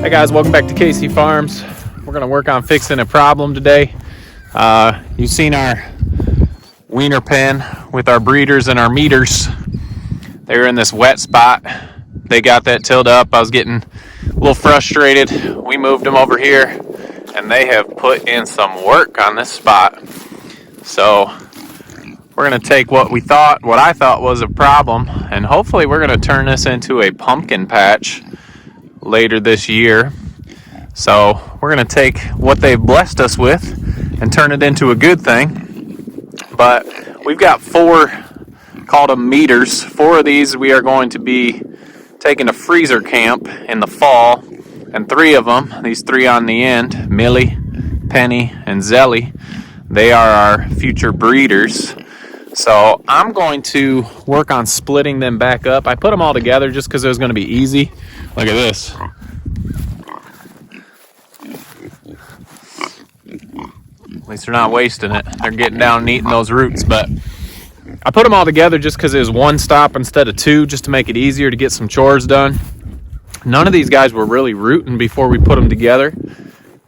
Hey guys, welcome back to KC Farms. We're going to work on fixing a problem today. You've seen our wiener pen with our breeders and our meters. They were in this wet spot. They got that tilled up. I was getting a little frustrated. We moved them over here and they have put in some work on this spot. So we're going to take what I thought was a problem, and hopefully we're going to turn this into a pumpkin patch later this year. So we're going to take what they've blessed us with and turn it into a good thing. But we've got 4, called them meters. 4 of these we are going to be taking to freezer camp in the fall, and 3 of them, these 3 on the end, Millie, Penny, and Zelly, they are our future breeders. So I'm going to work on splitting them back up. I put them all together just because it was going to be easy. Look at this. At least they're not wasting it. They're getting down and eating those roots. But I put them all together just because it was 1 stop instead of 2, just to make it easier to get some chores done. None of these guys were really rooting before we put them together.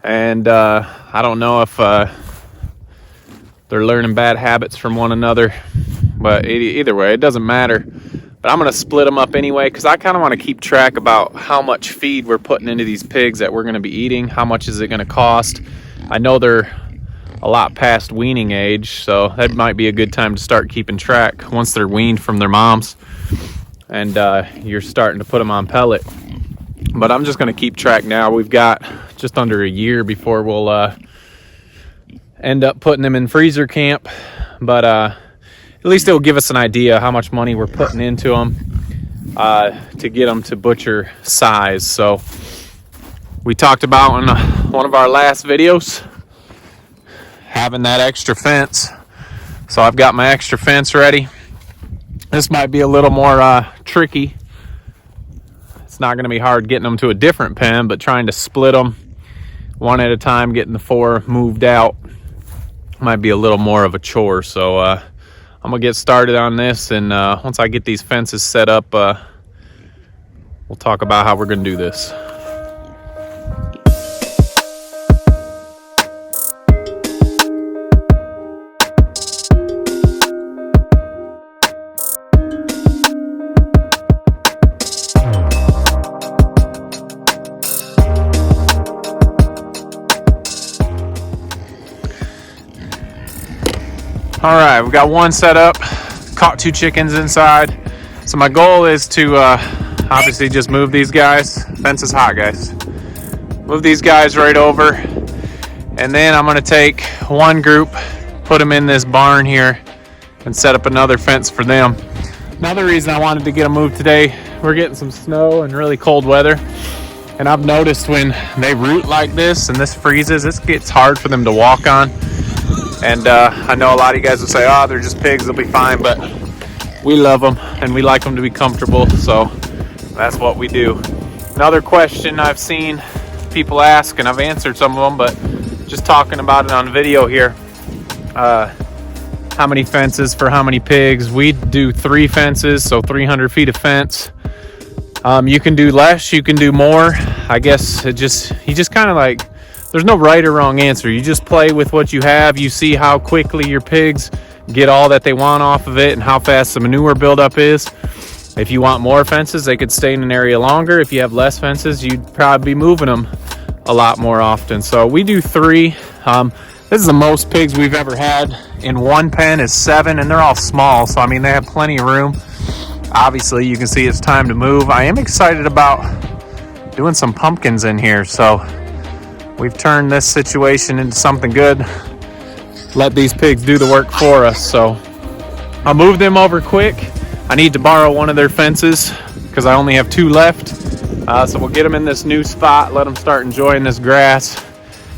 And I don't know if they're learning bad habits from one another. But either way, it doesn't matter. But I'm going to split them up anyway because I kind of want to keep track about how much feed we're putting into these pigs that we're going to be eating. How much is it going to cost? I know they're a lot past weaning age, so that might be a good time to start keeping track once they're weaned from their moms and you're starting to put them on pellet. But I'm just going to keep track now. We've got just under a year before we'll end up putting them in freezer camp. But at least it'll give us an idea how much money we're putting into them to get them to butcher size. So we talked about in one of our last videos having that extra fence. So I've got my extra fence ready. This might be a little more tricky. It's not going to be hard getting them to a different pen, but trying to split them one at a time, getting the 4 moved out, might be a little more of a chore. So I'm gonna get started on this, and once I get these fences set up, we'll talk about how we're gonna do this. All right, we've got 1 set up, caught 2 chickens inside. So my goal is to obviously just move these guys. Fence is hot, guys. Move these guys right over. And then I'm gonna take 1 group, put them in this barn here, and set up another fence for them. Another reason I wanted to get them moved today, we're getting some snow and really cold weather. And I've noticed when they root like this and this freezes, it gets hard for them to walk on. And I know a lot of you guys will say, oh, they're just pigs, they'll be fine, but we love them and we like them to be comfortable, so that's what we do. Another question I've seen people ask, and I've answered some of them, but just talking about it on video here, how many fences for how many pigs? We do 3 fences, so 300 feet of fence. You can do less, you can do more. I guess you just kind of like, there's no right or wrong answer. You just play with what you have. You see how quickly your pigs get all that they want off of it and how fast the manure buildup is. If you want more fences, they could stay in an area longer. If you have less fences, you'd probably be moving them a lot more often. So we do 3. This is the most pigs we've ever had in 1 pen is 7, and they're all small. So, I mean, they have plenty of room. Obviously, you can see it's time to move. I am excited about doing some pumpkins in here. So we've turned this situation into something good. Let these pigs do the work for us. So I'll move them over quick. I need to borrow one of their fences because I only have 2 left. So we'll get them in this new spot, let them start enjoying this grass,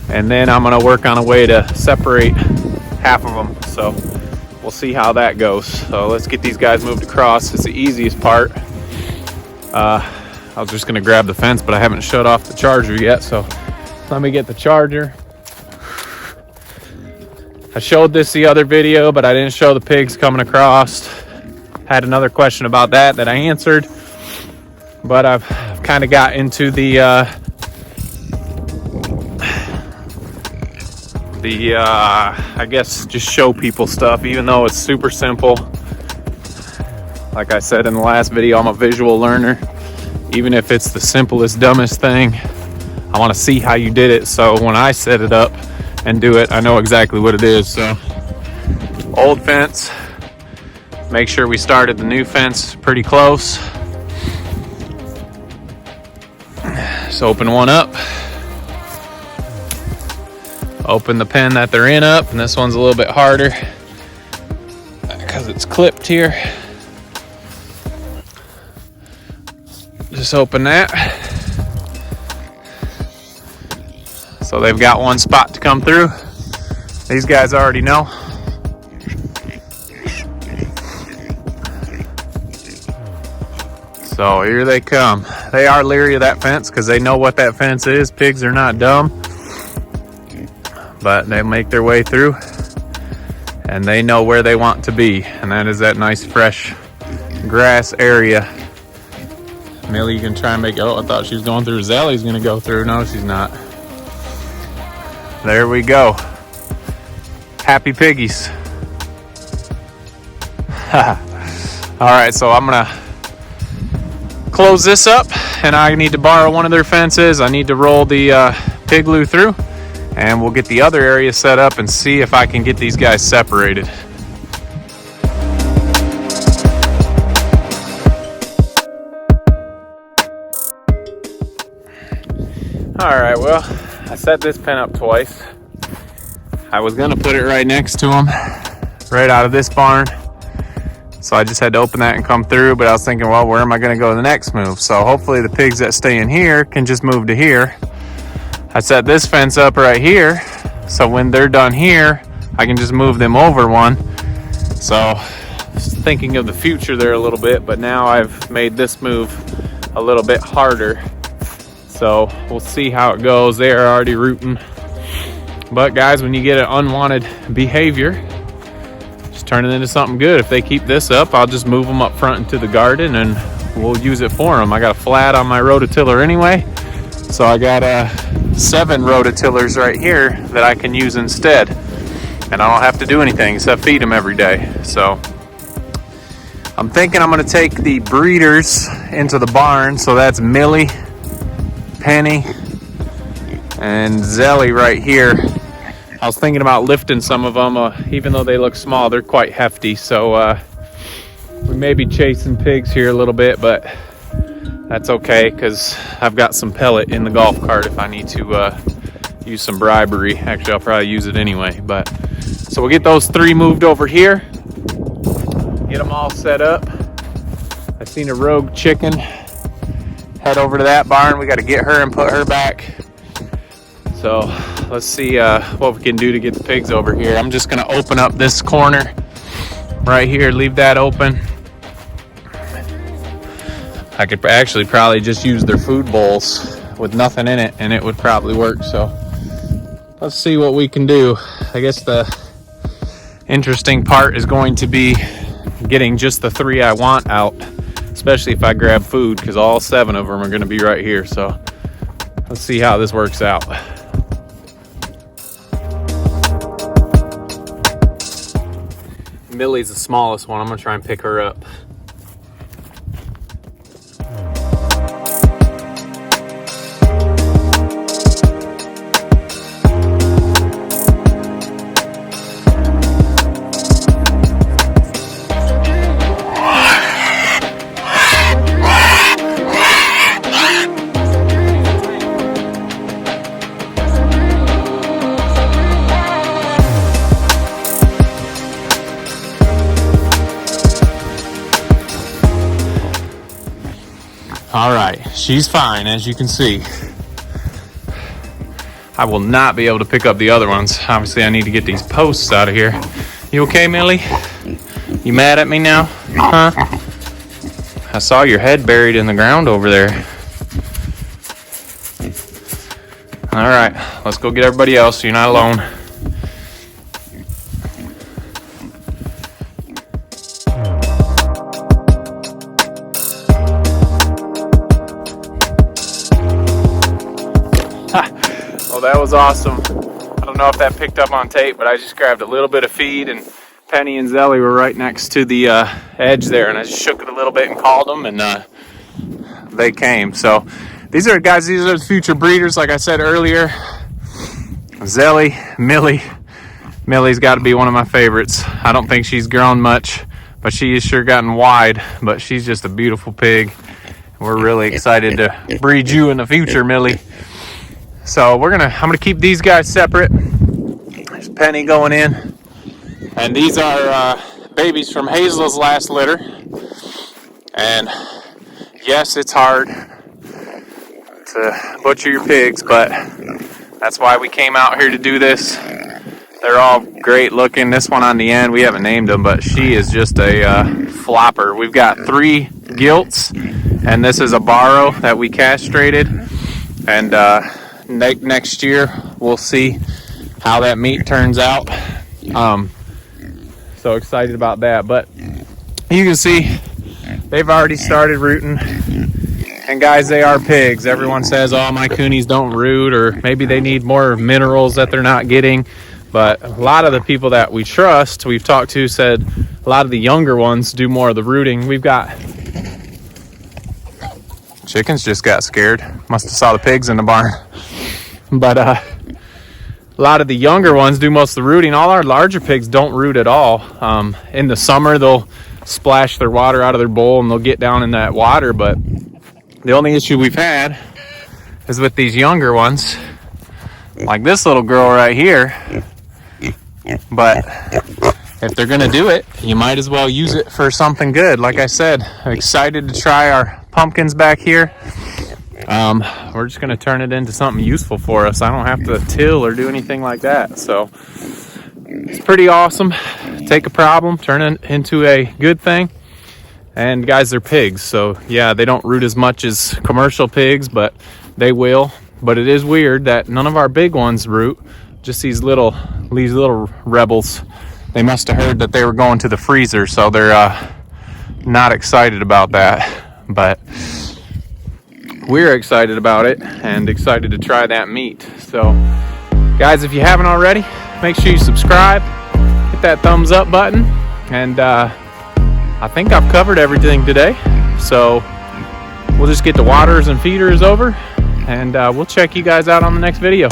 and then I'm gonna work on a way to separate half of them. So we'll see how that goes. So let's get these guys moved across. It's the easiest part. I was just gonna grab the fence, but I haven't shut off the charger yet, so let me get the charger. I showed this the other video, but I didn't show the pigs coming across. Had another question about that I answered, but I've kind of got into the the, I guess, just show people stuff, even though it's super simple. Like I said in the last video, I'm a visual learner. Even if it's the simplest, dumbest thing, I want to see how you did it. So when I set it up and do it, I know exactly what it is. So old fence, make sure we started the new fence pretty close. Just open one up. Open the pen that they're in up, and this one's a little bit harder because it's clipped here. Just open that. So they've got one spot to come through. These guys already know. So here they come. They are leery of that fence because they know what that fence is. Pigs are not dumb. But they make their way through and they know where they want to be, and that is that nice fresh grass area. Millie, you can try and make, oh, I thought she was going through. Zelly's gonna go through. No, she's not. There we go. Happy piggies. All right, so I'm gonna close this up, and I need to borrow one of their fences. I need to roll the pig loo through, and we'll get the other area set up and see if I can get these guys separated. All right, well, I set this pen up twice. I was gonna put it right next to them, right out of this barn. So I just had to open that and come through, but I was thinking, well, where am I gonna go the next move? So hopefully the pigs that stay in here can just move to here. I set this fence up right here, so when they're done here, I can just move them over one. So just thinking of the future there a little bit, but now I've made this move a little bit harder. So we'll see how it goes. They are already rooting. But guys, when you get an unwanted behavior, just turn it into something good. If they keep this up, I'll just move them up front into the garden and we'll use it for them. I got a flat on my rototiller anyway, so I got 7 rototillers right here that I can use instead, and I don't have to do anything except feed them every day. So I'm thinking I'm going to take the breeders into the barn. So that's Millie, Penny, and Zelly right here. I was thinking about lifting some of them, even though they look small, they're quite hefty. So we may be chasing pigs here a little bit, but that's okay because I've got some pellet in the golf cart if I need to use some bribery. Actually, I'll probably use it anyway. But so we'll get those 3 moved over here, get them all set up. I seen a rogue chicken head over to that barn. We got to get her and put her back. So let's see what we can do to get the pigs over here. I'm just gonna open up this corner right here, leave that open. I could actually probably just use their food bowls with nothing in it and it would probably work. So let's see what we can do. I guess the interesting part is going to be getting just the 3 I want out, especially if I grab food, because all 7 of them are going to be right here. So let's see how this works out. Millie's the smallest one. I'm going to try and pick her up. All right, she's fine, as you can see. I will not be able to pick up the other ones. Obviously, I need to get these posts out of here. You okay, Millie? You mad at me now? Huh? I saw your head buried in the ground over there. All right, let's go get everybody else so you're not alone. Well, that was awesome. I don't don't know if that picked up on tape, but I just grabbed a little bit of feed, and Penny and Zelly were right next to the edge there, and I just shook it a little bit and called them, and they came. So these are the future breeders. Like I said earlier, Zelly, Millie's got to be one of my favorites. I don't think she's grown much, but she has sure gotten wide, but she's just a beautiful pig. We're really excited to breed you in the future, Millie. So I'm gonna keep these guys separate. There's Penny going in, and these are babies from Hazel's last litter. And yes, it's hard to butcher your pigs, but that's why we came out here to do this. They're all great looking. This one on the end, we haven't named them, but she is just a flopper. We've got 3 gilts, and this is a barrow that we castrated. And next year, we'll see how that meat turns out. So excited about that. But you can see they've already started rooting. And guys, they are pigs. Everyone says, oh, my coonies don't root, or maybe they need more minerals that they're not getting. But a lot of the people that we trust, we've talked to, said a lot of the younger ones do more of the rooting. We've got chickens just got scared. Must have saw the pigs in the barn. But a lot of the younger ones do most of the rooting. All our larger pigs don't root at all. In the summer, they'll splash their water out of their bowl and they'll get down in that water. But the only issue we've had is with these younger ones, like this little girl right here. But if they're gonna do it, you might as well use it for something good. Like I said, I'm excited to try our pumpkins back here. We're just gonna turn it into something useful for us. I don't have to till or do anything like that. So it's pretty awesome. Take a problem, turn it into a good thing. And guys, they're pigs, so yeah, they don't root as much as commercial pigs, but they will. But it is weird that none of our big ones root. Just these little rebels. They must have heard that they were going to the freezer, so they're not excited about that. But we're excited about it and excited to try that meat. So guys, if you haven't already, make sure you subscribe, hit that thumbs up button, and I think I've covered everything today. So we'll just get the waters and feeders over, and we'll check you guys out on the next video.